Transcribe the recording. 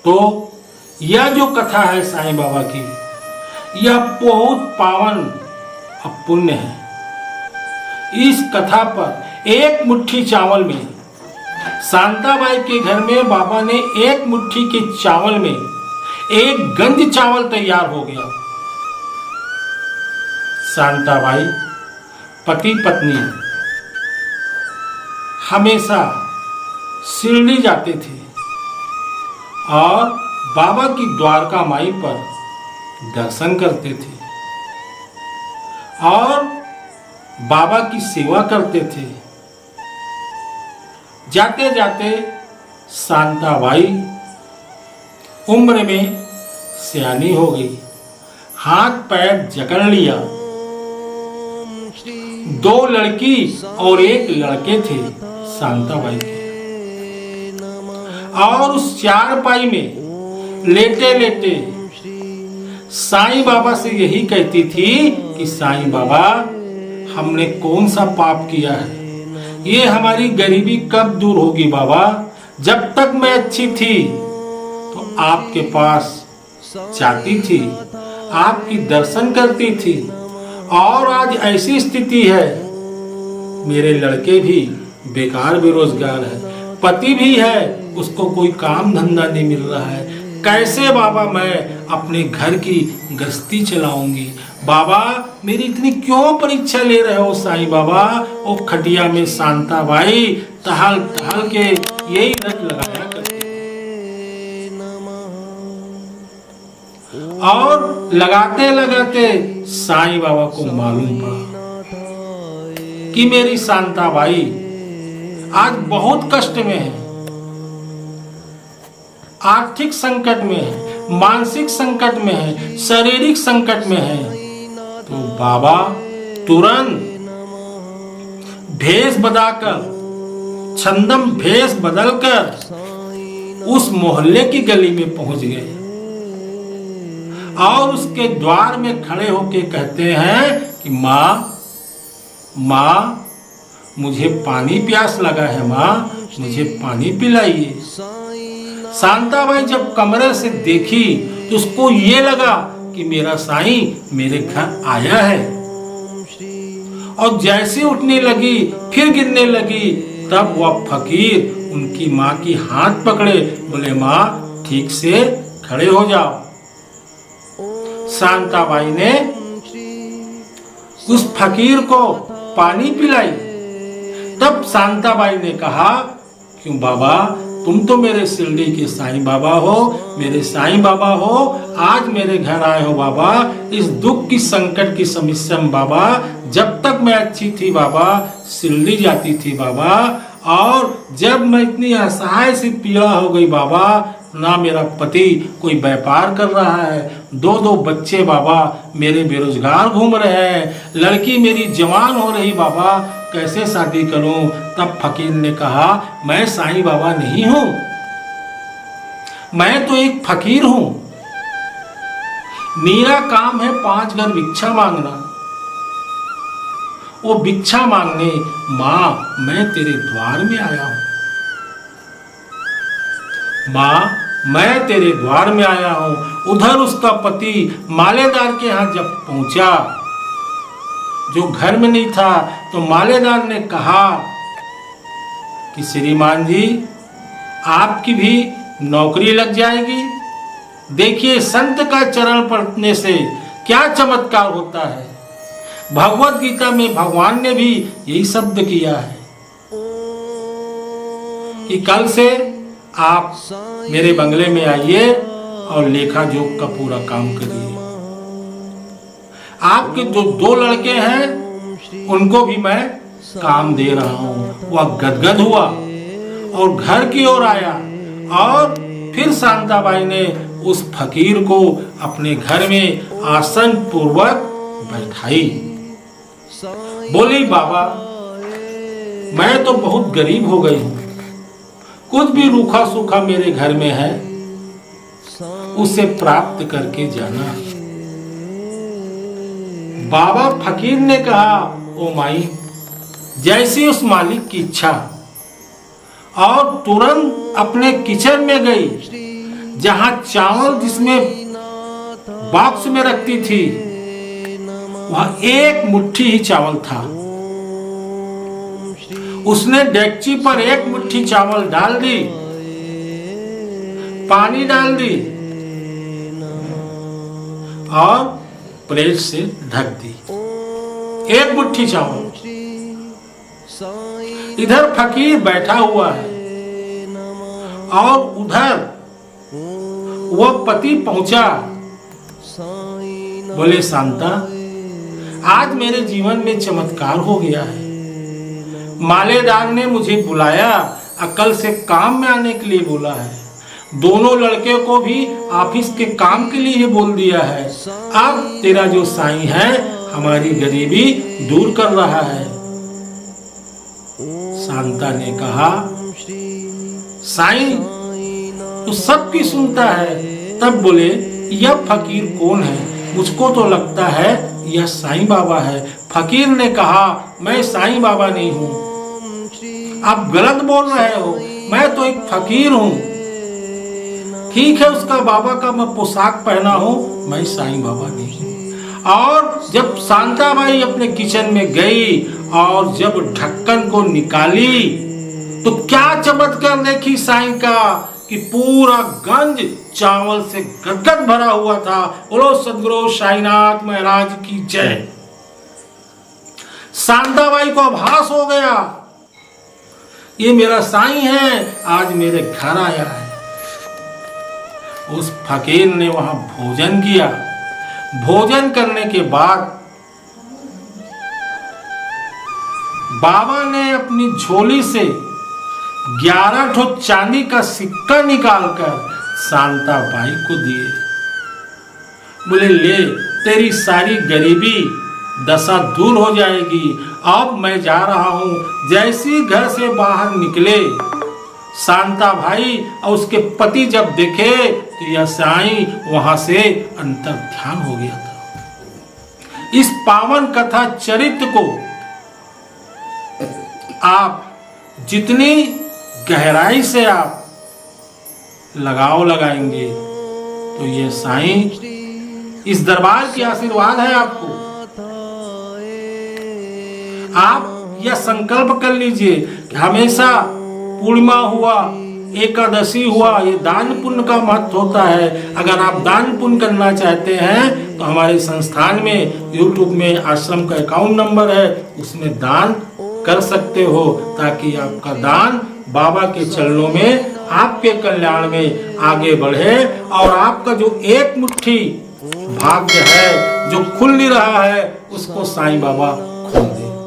तो यह जो कथा है साईं बाबा की, यह बहुत पावन और पुण्य है। इस कथा पर एक मुट्ठी चावल में, शांताबाई के घर में बाबा ने एक मुट्ठी के चावल में एक गंज चावल तैयार हो गया। शांताबाई पति पत्नी हमेशा शिरडी जाते थे और बाबा की द्वारका माई पर दर्शन करते थे और बाबा की सेवा करते थे। जाते जाते शांताबाई उम्र में सियानी हो गई, हाथ पैर जकड़ लिया। 2 लड़की और 1 लड़के थे शांताबाई के, और उस चारपाई में लेटे लेटे साईं बाबा से यही कहती थी कि साईं बाबा, हमने कौन सा पाप किया है? ये हमारी गरीबी कब दूर होगी बाबा? जब तक मैं अच्छी थी तो आपके पास जाती थी, आपकी दर्शन करती थी, और आज ऐसी स्थिति है, मेरे लड़के भी बेकार बेरोजगार है, पति भी है, उसको कोई काम धंधा नहीं मिल रहा है। कैसे बाबा मैं अपने घर की गृहस्थी चलाऊंगी? बाबा मेरी इतनी क्यों परीक्षा ले रहे हो साईं बाबा? ओ खटिया में शांताबाई टहल टहल के यही रट लगाया करती, और लगाते लगाते साईं बाबा को मालूम पड़ा कि मेरी शांताबाई आज बहुत कष्ट में है, आर्थिक संकट में है, मानसिक संकट में है, शारीरिक संकट में है। तो बाबा तुरंत भेष बदलकर, छंदम भेष बदलकर उस मोहल्ले की गली में पहुंच गए और उसके द्वार में खड़े होके कहते हैं कि माँ, माँ मुझे पानी प्यास लगा है, माँ मुझे पानी पिलाइए। शांताबाई जब कमरे से देखी तो उसको ये लगा कि मेरा साईं मेरे घर आया है, और जैसे उठने लगी फिर गिरने लगी, तब वह फकीर उनकी माँ की हाथ पकड़े, बोले माँ ठीक से खड़े हो जाओ। शांताबाई ने उस फकीर को पानी पिलाई। तब शांताबाई ने कहा, क्यों बाबा, तुम तो मेरे शिरडी के साईं बाबा हो, मेरे साईं बाबा हो, आज मेरे घर आए हो बाबा, इस दुख की संकट की समस्या में बाबा, जब तक मैं अच्छी थी बाबा शिरडी जाती थी बाबा, और जब मैं इतनी असहाय सी पीड़ा हो गई बाबा, ना मेरा पति कोई व्यापार कर रहा है, 2 बच्चे बाबा मेरे बेरोजगार घूम रहे हैं, लड़की मेरी जवान हो रही बाबा, कैसे शादी करूं? तब फकीर ने कहा, मैं साईं बाबा नहीं हूं, मैं तो एक फकीर हूं, मेरा काम है 5 घर भिक्षा मांगना। वो भिक्षा मांगने, माँ मैं तेरे द्वार में आया हूं, माँ मैं तेरे द्वार में आया हूं। उधर उसका पति मालेदार के यहाँ जब पहुंचा, जो घर में नहीं था, तो मालेदार ने कहा कि श्रीमान जी आपकी भी नौकरी लग जाएगी। देखिए संत का चरण पड़ने से क्या चमत्कार होता है। भगवत गीता में भगवान ने भी यही शब्द किया है कि कल से आप मेरे बंगले में आइए और लेखा जोख का पूरा काम करिए। आपके जो 2 लड़के हैं उनको भी मैं काम दे रहा हूं। वह गदगद हुआ और घर की ओर आया, और फिर शांताबाई ने उस फकीर को अपने घर में आसन पूर्वक बैठाई। बोली, बाबा मैं तो बहुत गरीब हो गई हूं, कुछ भी रूखा सूखा मेरे घर में है उसे प्राप्त करके जाना। बाबा फकीर ने कहा, ओ माई, जैसी उस मालिक की इच्छा, और तुरंत अपने किचन में गई। जहां चावल जिसमें बॉक्स में रखती थी वहां एक मुट्ठी ही चावल था। उसने डेगची पर एक मुट्ठी चावल डाल दी, पानी डाल दी और प्लेट से ढक दी। एक मुट्ठी चावल। इधर फकीर बैठा हुआ है और उधर वो पति पहुंचा। बोले शांता, आज मेरे जीवन में चमत्कार हो गया है। मालेदार ने मुझे बुलाया, कल से काम में आने के लिए बोला है। दोनों लड़के को भी ऑफिस के काम के लिए बोल दिया है। अब तेरा जो साईं है हमारी गरीबी दूर कर रहा है। शांता ने कहा, साईं तो सबकी सुनता है। तब बोले, यह फकीर कौन है? मुझको तो लगता है यह साईं बाबा है। फकीर ने कहा, मैं साईं बाबा नहीं हूं, आप गलत बोल रहे हो, मैं तो एक फकीर हूं। ठीक है, उसका बाबा का मैं पोशाक पहना हूं, मैं साईं बाबा नहीं हूं। और जब शांताबाई अपने किचन में गई और जब ढक्कन को निकाली तो क्या चमत्कार देखी साईं का कि पूरा गंज चावल से गदगद भरा हुआ था। बोलो सदगुरु साईनाथ महाराज की जय। शांताबाई को आभास हो गया, ये मेरा साईं है, आज मेरे घर आया है। उस फकीर ने वहां भोजन किया। भोजन करने के बाद बाबा ने अपनी झोली से 11 ठो चांदी का सिक्का निकालकर शांताबाई को दिए। बोले, ले, तेरी सारी गरीबी दशा दूर हो जाएगी। अब मैं जा रहा हूं। जैसी घर से बाहर निकले शांता भाई और उसके पति जब देखे तो यह साईं वहां से अंतर ध्यान हो गया था। इस पावन कथा चरित्र को आप जितनी गहराई से आप लगाएंगे तो ये साईं, इस दरबार की आशीर्वाद है आपको। आप यह संकल्प कर लीजिए कि हमेशा पूर्णिमा हुआ, एकादशी हुआ, ये दान पुण्य का महत्व होता है। अगर आप दान पुण्य करना चाहते हैं तो हमारे संस्थान में YouTube में आश्रम का अकाउंट नंबर है, उसमें दान कर सकते हो ताकि आपका दान बाबा के चरणों में आपके कल्याण में आगे बढ़े और आपका जो एक मुट्ठी भाग्य है जो खुल नहीं रहा है उसको साईं बाबा खोल दे।